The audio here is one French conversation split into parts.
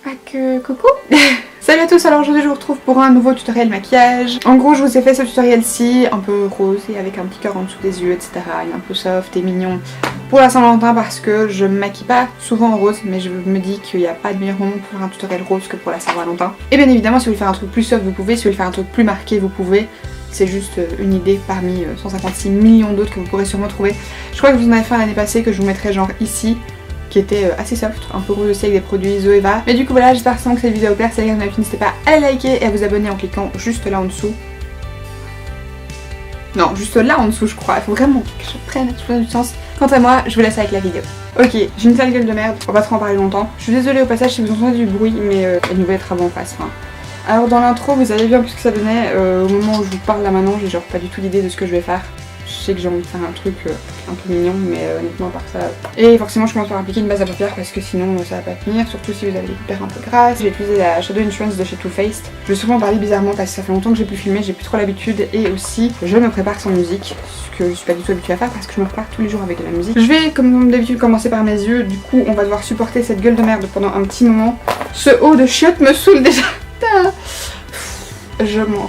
Coucou. Salut à tous, alors aujourd'hui je vous retrouve pour un nouveau tutoriel maquillage. En gros je vous ai fait ce tutoriel-ci, un peu rose et avec un petit cœur en dessous des yeux, etc. Il est un peu soft et mignon pour la Saint-Valentin parce que je me maquille pas souvent en rose, mais je me dis qu'il n'y a pas de meilleur moment pour faire un tutoriel rose que pour la Saint-Valentin. Et bien évidemment si vous voulez faire un truc plus soft vous pouvez, si vous voulez faire un truc plus marqué vous pouvez. C'est juste une idée parmi 156 millions d'autres que vous pourrez sûrement trouver. Je crois que vous en avez fait l'année passée que je vous mettrai genre ici, qui était assez soft, un peu rose aussi avec des produits Zoeva. Mais du coup voilà, j'espère que cette vidéo vous plaît, si elle vous a plu, n'hésitez pas à la liker et à vous abonner en cliquant juste là en dessous. Non, juste là en dessous je crois, il faut vraiment que je prenne du sens. Quant à moi, je vous laisse avec la vidéo. Ok, j'ai une sale gueule de merde, on va pas trop en parler longtemps. Je suis désolée au passage si vous entendez du bruit, mais il nous va être en face. Hein. Alors dans l'intro, vous avez vu un peu ce que ça donnait, au moment où je vous parle là maintenant, j'ai genre pas du tout l'idée de ce que je vais faire. Je sais que j'ai envie de faire un truc un peu mignon, mais honnêtement à part ça... Et forcément je commence par appliquer une base à paupières parce que sinon ça va pas tenir, surtout si vous avez des paupières un peu grasses. J'ai utilisé la Shadow Insurance de chez Too Faced. Je vais souvent en parler bizarrement parce que ça fait longtemps que j'ai plus filmé, j'ai plus trop l'habitude, et aussi je me prépare sans musique, ce que je suis pas du tout habituée à faire parce que je me prépare tous les jours avec de la musique. Je vais comme d'habitude commencer par mes yeux, du coup on va devoir supporter cette gueule de merde pendant un petit moment. Ce haut de chiottes me saoule déjà. Je m'en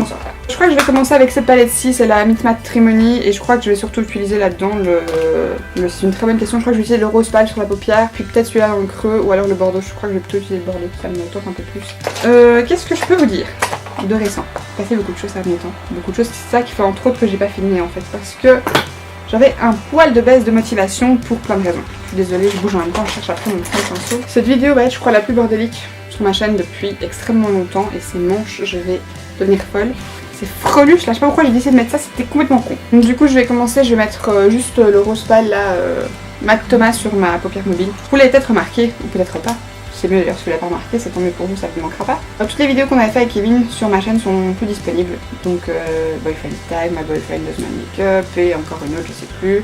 sors pas. Je crois que je vais commencer avec cette palette-ci, c'est la Meet Matte Trimony, et je crois que je vais surtout utiliser là-dedans c'est une très bonne question, je crois que je vais utiliser le rose pâle sur la paupière, puis peut-être celui-là dans le creux, ou alors le bordeaux, je crois que je vais plutôt utiliser le bordeaux, ça me tente un peu plus. Qu'est-ce que je peux vous dire de récent? J'ai passé beaucoup de choses ces derniers temps, beaucoup de choses, c'est ça qui fait entre autres que j'ai pas fini en fait, parce que j'avais un poil de baisse de motivation pour plein de raisons. Je suis désolée, je bouge en même temps, je cherche après mon petit pinceau. Cette vidéo va être je crois la plus bordélique sur ma chaîne depuis extrêmement longtemps, et ces manches, je vais devenir folle. C'est freluche, là je sais pas pourquoi j'ai décidé de mettre ça, c'était complètement con. Donc du coup je vais commencer, je vais mettre juste le rose pâle là, Matte Thomas sur ma paupière mobile. Vous l'avez peut-être remarqué, ou peut-être pas. C'est mieux d'ailleurs si vous l'avez pas remarqué, c'est tant mieux pour vous, ça ne vous manquera pas. Alors, toutes les vidéos qu'on avait fait avec Kevin sur ma chaîne sont plus disponibles. Donc Boyfriend Time, My Boyfriend Does My Makeup, et encore une autre, je sais plus.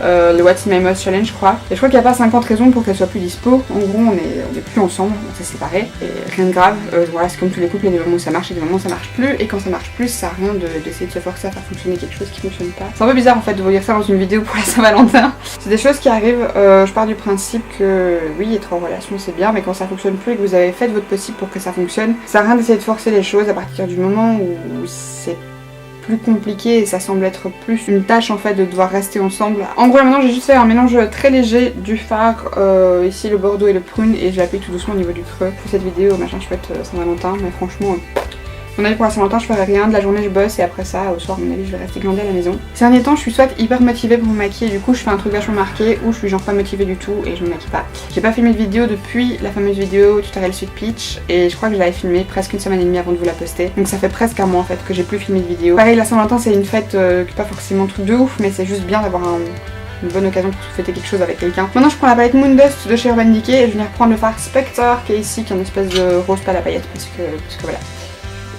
Le What's in My Mouth Challenge je crois. Et je crois qu'il n'y a pas 50 raisons pour qu'elle soit plus dispo. En gros on est plus ensemble, on s'est séparés. Et rien de grave, voilà, c'est comme tous les couples, il y a des moments où ça marche et des moments où ça marche plus. Et quand ça marche plus, ça sert à rien d'essayer de se forcer à faire fonctionner quelque chose qui fonctionne pas. C'est un peu bizarre en fait de vous dire ça dans une vidéo pour la Saint-Valentin. C'est des choses qui arrivent, je pars du principe que oui, être en relation c'est bien, mais quand ça fonctionne plus et que vous avez fait de votre possible pour que ça fonctionne, ça sert à rien d'essayer de forcer les choses à partir du moment où c'est plus compliqué et ça semble être plus une tâche en fait de devoir rester ensemble. En gros là maintenant j'ai juste fait un mélange très léger du fard, ici le bordeaux et le prune, et j'ai appuyé tout doucement au niveau du creux. Pour cette vidéo machin chouette Saint-Valentin, mais franchement mon avis pour la Saint-Valentin je ferai rien, de la journée je bosse et après ça au soir à mon avis je vais rester glandée à la maison. Ces derniers temps je suis soit hyper motivée pour me maquiller, du coup je fais un truc vachement marqué, ou je suis genre pas motivée du tout et je me maquille pas. J'ai pas filmé de vidéo depuis la fameuse vidéo tutoriel Sweet Peach, et je crois que je l'avais filmé presque une semaine et demie avant de vous la poster, donc ça fait presque un mois en fait que j'ai plus filmé de vidéo. Pareil la Saint-Valentin c'est une fête qui est pas forcément truc de ouf, mais c'est juste bien d'avoir une bonne occasion pour fêter quelque chose avec quelqu'un. Maintenant je prends la palette Moondust de chez Urban Decay et je viens reprendre le fard Spectre qui est ici, qui est une espèce de rose pâle à paillettes parce que voilà.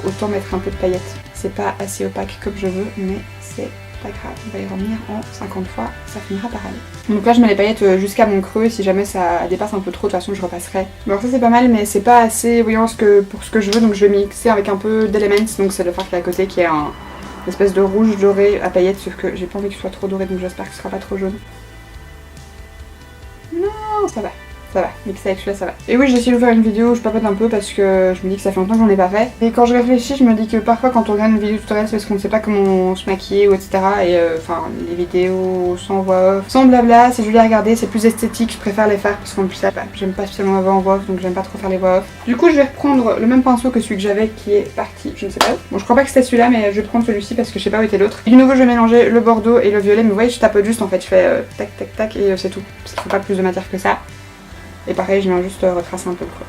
Autant mettre un peu de paillettes. C'est pas assez opaque comme je veux, mais c'est pas grave. On va y revenir en 50 fois, ça finira par aller. Donc là je mets les paillettes jusqu'à mon creux, et si jamais ça dépasse un peu trop, de toute façon je repasserai. Bon, alors ça c'est pas mal, mais c'est pas assez voyant pour ce que je veux, donc je vais mixer avec un peu d'Elements, donc c'est le fard qui est à côté, qui est une espèce de rouge doré à paillettes, sauf que j'ai pas envie que ce soit trop doré, donc j'espère que ce sera pas trop jaune. Non, ça va. Ça va, mixer avec celui-là ça va. Et oui, j'ai essayé de vous faire une vidéo où je papote un peu parce que je me dis que ça fait longtemps que j'en ai pas fait. Et quand je réfléchis, je me dis que parfois quand on regarde une vidéo tutoriel c'est parce qu'on ne sait pas comment se maquiller ou etc. Et enfin les vidéos sans voix off, sans blabla, c'est joli à regarder, c'est plus esthétique, je préfère les faire parce qu'en plus j'aime pas spécialement avoir en voix off, donc j'aime pas trop faire les voix off. Du coup je vais reprendre le même pinceau que celui que j'avais qui est parti, je ne sais pas où. Bon je crois pas que c'était celui-là, mais je vais prendre celui-ci parce que je sais pas où était l'autre. Du nouveau je vais mélanger le bordeaux et le violet, mais vous voyez je tapote juste en fait, je fais tac tac tac et c'est tout. Parce qu'il faut pas plus de matière que ça. Et pareil, je viens juste retracer un peu le creux.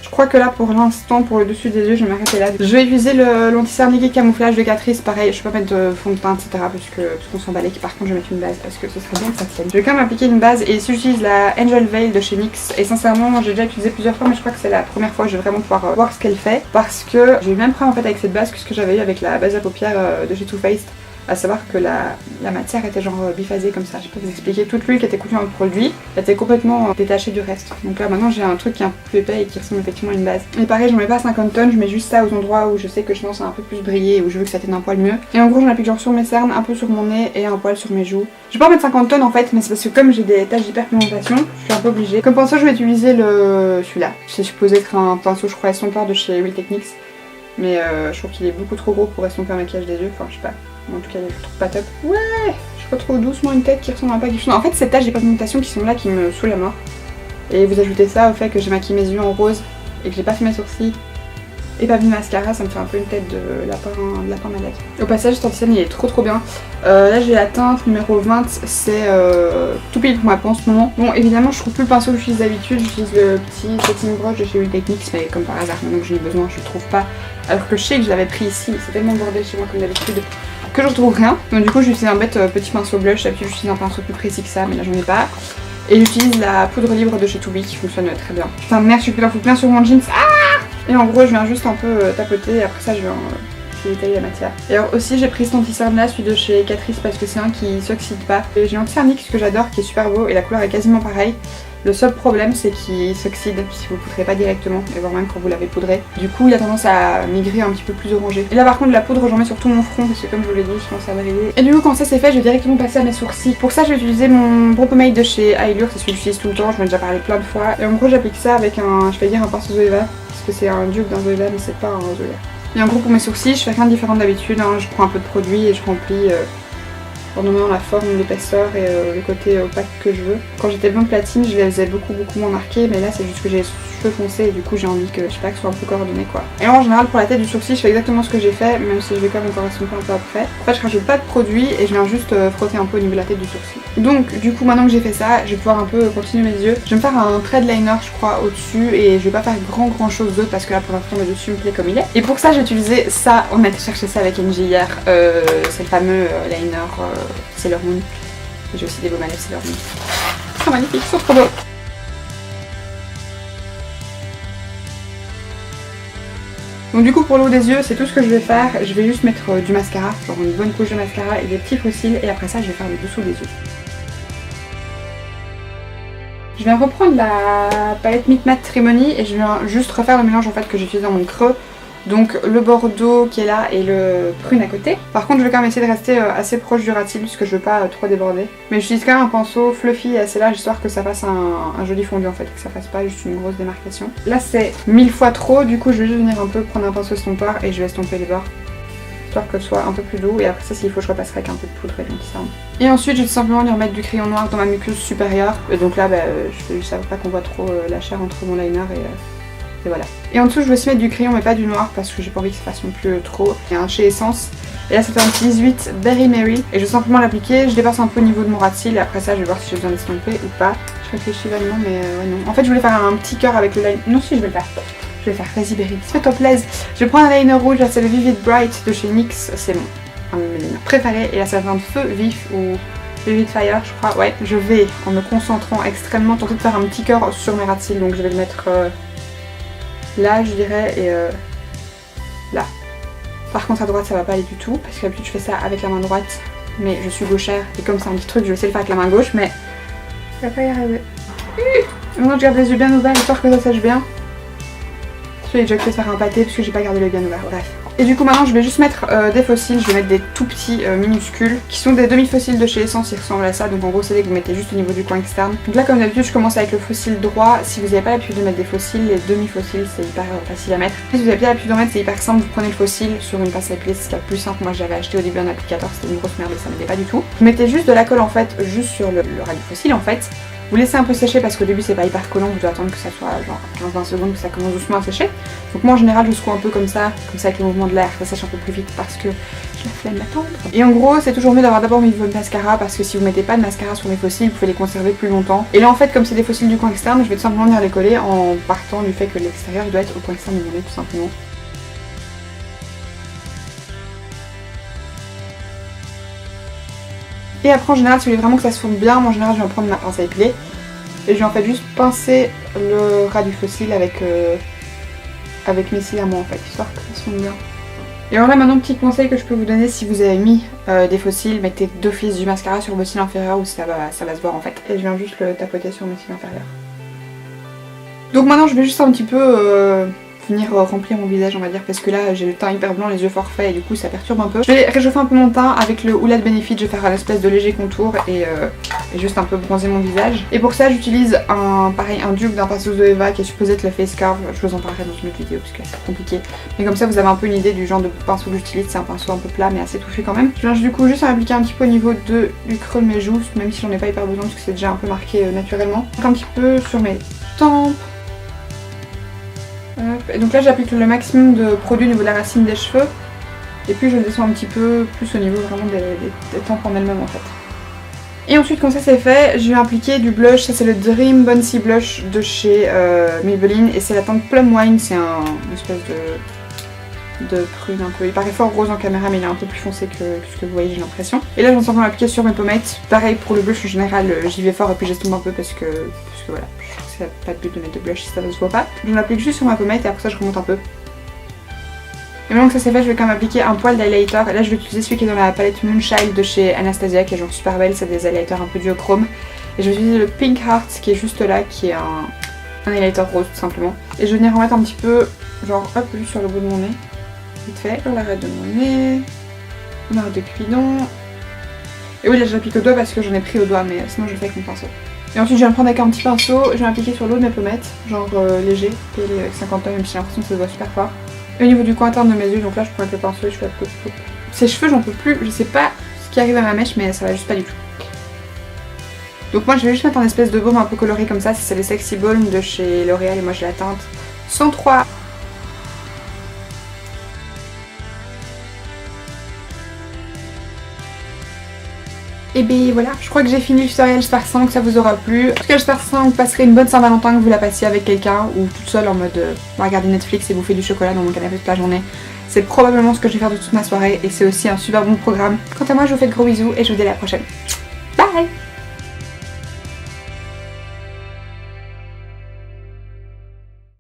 Je crois que là, pour l'instant, pour le dessus des yeux, je vais m'arrêter là. Je vais utiliser l'anti-cerne liquide camouflage de Catrice. Pareil, je peux pas mettre de fond de teint, etc. parce qu'on s'en balait. Par contre, je vais mettre une base parce que ce serait bien que ça tienne. Je vais quand même appliquer une base, et ici, j'utilise la Angel Veil de chez NYX. Et sincèrement, j'ai déjà utilisé plusieurs fois, mais je crois que c'est la première fois que je vais vraiment pouvoir voir ce qu'elle fait. Parce que j'ai eu le même problème en fait avec cette base que ce que j'avais eu avec la base à paupières de chez Too Faced. À savoir que la matière était genre biphasée comme ça, je peux vous expliquer. Toute l'huile qui était coupée en produit était complètement détachée du reste. Donc là maintenant j'ai un truc qui est un peu plus épais et qui ressemble effectivement à une base. Et pareil, j'en mets pas 50 tonnes, je mets juste ça aux endroits où je sais que je pense à un peu plus briller, où je veux que ça tienne un poil mieux. Et en gros j'en applique genre sur mes cernes, un peu sur mon nez et un poil sur mes joues. Je vais pas en mettre 50 tonnes en fait, mais c'est parce que comme j'ai des taches d'hyperpigmentation, je suis un peu obligée. Comme pinceau je vais utiliser celui-là. C'est supposé être un pinceau je crois estompeur de chez Real Techniques. Mais je trouve qu'il est beaucoup trop gros pour estomper un maquillage des yeux, enfin je sais pas. En tout cas, je trouve pas top. Ouais, je retrouve doucement une tête qui ressemble à pas quelque chose. En fait, ces taches d'hyperpigmentation qui sont là qui me saoulent à mort. Et vous ajoutez ça au fait que j'ai maquillé mes yeux en rose et que j'ai pas fait mes sourcils et pas mis de mascara, ça me fait un peu une tête de lapin malade. Au passage, cet anti-cerne il est trop bien. Là j'ai la teinte numéro 20, c'est tout pile pour ma peau en ce moment. Bon évidemment je trouve plus le pinceau que j'utilise d'habitude, j'utilise le petit setting brush de chez Real Techniques, mais comme par hasard maintenant que j'en ai besoin je le trouve pas. Alors que je sais que je l'avais pris ici, mais c'est tellement bordel chez moi comme d'habitude que je retrouve rien. Donc du coup j'utilise un bête petit pinceau blush, d'habitude j'utilise un pinceau plus précis que ça mais là j'en ai pas. Et j'utilise la poudre libre de chez Tubi qui fonctionne très bien. Putain merde, je suis plus d'un foutre plein sur mon jeans. Ah! Et en gros je viens juste un peu tapoter et après ça je viens détailler la matière. Et alors aussi j'ai pris cet anti-cerne là, celui de chez Catrice parce que c'est un qui s'oxyde pas. J'ai l'anti-cerne X que j'adore qui est super beau et la couleur est quasiment pareille. Le seul problème c'est qu'il s'oxyde si vous ne poudrez pas directement, et voire même quand vous l'avez poudré. Du coup il a tendance à migrer un petit peu plus orangé. Et là par contre la poudre j'en mets sur tout mon front parce que comme je vous l'ai dit je pense à briller. Et du coup quand ça c'est fait je vais directement passer à mes sourcils. Pour ça je vais utiliser mon Brow Pomade de chez Eyelure, c'est celui que j'utilise tout le temps, je m'en ai déjà parlé plein de fois. Et en gros j'applique ça avec un, je vais dire un pinceau Zoeva, parce que c'est un dupe d'un Zoeva mais c'est pas un Zoeva. Et en gros pour mes sourcils je fais rien de différent d'habitude, hein. Je prends un peu de produit et je remplis en nommant la forme, l'épaisseur et le côté opaque que je veux. Quand j'étais blonde platine, je les faisais beaucoup moins marquées, mais là c'est juste que j'ai les cheveux foncés et du coup j'ai envie que, je sais pas, que ce soit un peu coordonné quoi. Et en général pour la tête du sourcil, je fais exactement ce que j'ai fait, même si je vais quand même encore estomper un peu après. En fait je rajoute pas de produit et je viens juste frotter un peu au niveau de la tête du sourcil. Donc du coup maintenant que j'ai fait ça, je vais pouvoir un peu continuer mes yeux. Je vais me faire un thread liner je crois au-dessus et je vais pas faire grand chose d'autre parce que là pour l'instant le dessus me plaît comme il est. Et pour ça j'ai utilisé ça, on a été chercher ça avec NJ hier, c'est le fameux liner Sailor Moon. J'ai aussi des baumes à lèvres Sailor Moon. C'est magnifique, c'est trop beau. Donc du coup pour le haut des yeux c'est tout ce que je vais faire. Je vais juste mettre du mascara, genre une bonne couche de mascara et des petits faux cils et après ça je vais faire le dessous des yeux. Je viens reprendre la palette Meet Matte Trimony et je viens juste refaire le mélange en fait que j'ai utilisé dans mon creux. Donc le bordeaux qui est là et le prune à côté. Par contre je vais quand même essayer de rester assez proche du ras de cils puisque je veux pas trop déborder. Mais j'utilise quand même un pinceau fluffy et assez large histoire que ça fasse un joli fondu en fait, que ça fasse pas juste une grosse démarcation. Là c'est 1000 fois trop, du coup je vais juste venir un peu prendre un pinceau estompeur et je vais estomper les bords. Histoire que ce soit un peu plus doux et après ça s'il faut je repasserai avec un peu de poudre et de l'anti-cerne. Et ensuite je vais tout simplement venir mettre du crayon noir dans ma muqueuse supérieure. Et donc là je fais juste ça pour pas qu'on voit trop la chair entre mon liner et voilà. Et en dessous je vais aussi mettre du crayon mais pas du noir parce que j'ai pas envie que ça fasse non plus trop. Il y a un chez Essence. Et là c'est un petit 18 Berry Mary. Et je vais simplement l'appliquer, je dépasse un peu au niveau de mon ras de cils et après ça je vais voir si j'ai besoin d'estomper ou pas. Je réfléchis vaguement mais ouais non. En fait je voulais faire un petit cœur avec le liner. Non si je vais le faire. Je vais faire, vas-y Berry, fais-toi plaisir. Je vais prendre un liner rouge, là c'est le Vivid Bright de chez NYX, c'est un de mes liners préférés. Et là ça vient de Feu Vif ou Vivid Fire je crois. Ouais, je vais en me concentrant extrêmement tenter de faire un petit cœur sur mes ras de cils. Donc je vais le mettre là je dirais et là. Par contre à droite ça va pas aller du tout parce que d'habitude je fais ça avec la main droite mais je suis gauchère et comme c'est un petit truc je vais essayer de le faire avec la main gauche mais je vais pas y arriver. Maintenant je garde les yeux bien ouverts histoire que ça sèche bien. J'ai déjà fait faire un pâté parce que j'ai pas gardé l'œil bien ouvert, bref. Et du coup maintenant je vais juste mettre des faux cils, je vais mettre des tout petits minuscules qui sont des demi-faux cils de chez Essence, ils ressemblent à ça, donc en gros c'est des que vous mettez juste au niveau du coin externe. Donc là comme d'habitude je commence avec le faux cil droit, si vous n'avez pas l'habitude de mettre des faux cils, les demi-faux cils c'est hyper facile à mettre. Si vous avez bien l'habitude d'en mettre c'est hyper simple, vous prenez le faux cil sur une pince à épiler, c'est ce qu'il y a de plus simple, moi j'avais acheté au début un applicateur, c'était une grosse merde et ça m'aidait pas du tout. Vous mettez juste de la colle en fait, juste sur le ras du faux cil en fait. Vous laissez un peu sécher parce qu'au début c'est pas hyper collant, vous devez attendre que ça soit genre 15-20 secondes que ça commence doucement à sécher. Donc moi en général je secoue un peu comme ça avec le mouvement de l'air, ça sèche un peu plus vite parce que j'ai la flemme d'attendre. Et en gros c'est toujours mieux d'avoir d'abord mis votre mascara parce que si vous mettez pas de mascara sur les faux cils, vous pouvez les conserver plus longtemps. Et là en fait comme c'est des faux cils du coin externe, je vais tout simplement venir les coller en partant du fait que l'extérieur doit être au coin externe du nez tout simplement. Et après en général si vous voulez vraiment que ça se fonde bien, moi en général je vais prendre ma pince à épiler et je vais en fait juste pincer le ras du faux cil avec mes cils à moi en fait, histoire que ça se fonde bien. Et voilà, maintenant petit conseil que je peux vous donner si vous avez mis des faux cils, mettez d'office du mascara sur vos cils inférieurs ou ça va se voir en fait. Et je viens juste le tapoter sur mes cils inférieurs. Donc maintenant je vais juste un petit peu venir remplir mon visage on va dire parce que là j'ai le teint hyper blanc, les yeux forfaits et du coup ça perturbe un peu. Je vais réchauffer un peu mon teint avec le Hoola de Benefit, je vais faire un espèce de léger contour et juste un peu bronzer mon visage. Et pour ça j'utilise un dupe d'un pinceau Zoeva qui est supposé être le Face Curve, je vous en parlerai dans une autre vidéo parce que c'est compliqué. Mais comme ça vous avez un peu une idée du genre de pinceau que j'utilise, c'est un pinceau un peu plat mais assez touffu quand même. Je viens du coup juste à appliquer un petit peu au niveau du creux de mes joues, même si j'en ai pas hyper besoin parce que c'est déjà un peu marqué naturellement. Un petit peu sur mes tempes. Et donc là j'applique le maximum de produit au niveau de la racine des cheveux et puis je descends un petit peu plus au niveau vraiment des tempes en elles-mêmes en fait. Et ensuite quand ça c'est fait, je vais appliquer du blush, ça c'est le Dream Bouncy Blush de chez Maybelline et c'est la teinte Plum Wine, c'est une espèce de prune un peu, il paraît fort rose en caméra mais il est un peu plus foncé que ce que vous voyez j'ai l'impression. Et là je vais simplement l'appliquer sur mes pommettes, pareil pour le blush en général j'y vais fort et puis j'estompe un peu parce que voilà. C'est pas de but de mettre de blush si ça ne se voit pas. Je l'applique juste sur ma pommette et après ça je remonte un peu. Et maintenant que ça c'est fait, je vais quand même appliquer un poil d'highlighter. Et là je vais utiliser celui qui est dans la palette Moonchild de chez Anastasia qui est genre super belle, c'est des highlighters un peu duochrome. Et je vais utiliser le Pink Heart qui est juste là, qui est un highlighter rose tout simplement. Et je vais venir en mettre un petit peu, genre hop, juste sur le bout de mon nez. Vite fait, sur l'arrêt de mon nez, mon arrêt de cuidon. Et oui là j'applique au doigt parce que j'en ai pris au doigt mais sinon je le fais avec mon pinceau. Et ensuite je vais me prendre avec un petit pinceau, je vais appliquer sur l'eau de mes pommettes, genre léger, avec 50 même si j'ai l'impression que ça se voit super fort. Et au niveau du coin interne de mes yeux, donc là je prends avec le pinceau et je fais pop pop. Ces cheveux j'en peux plus, je sais pas ce qui arrive à ma mèche mais ça va juste pas du tout. Donc moi je vais juste mettre un espèce de baume un peu coloré comme ça, c'est le Sexy Balm de chez L'Oréal et moi j'ai la teinte 103. Et bien voilà, je crois que j'ai fini le tutoriel, j'espère que ça vous aura plu. En tout cas j'espère que vous passerez une bonne Saint-Valentin, que vous la passiez avec quelqu'un ou toute seule en mode regarder Netflix et bouffer du chocolat dans mon canapé toute la journée. C'est probablement ce que je vais faire de toute ma soirée et c'est aussi un super bon programme. Quant à moi je vous fais de gros bisous et je vous dis à la prochaine. Bye!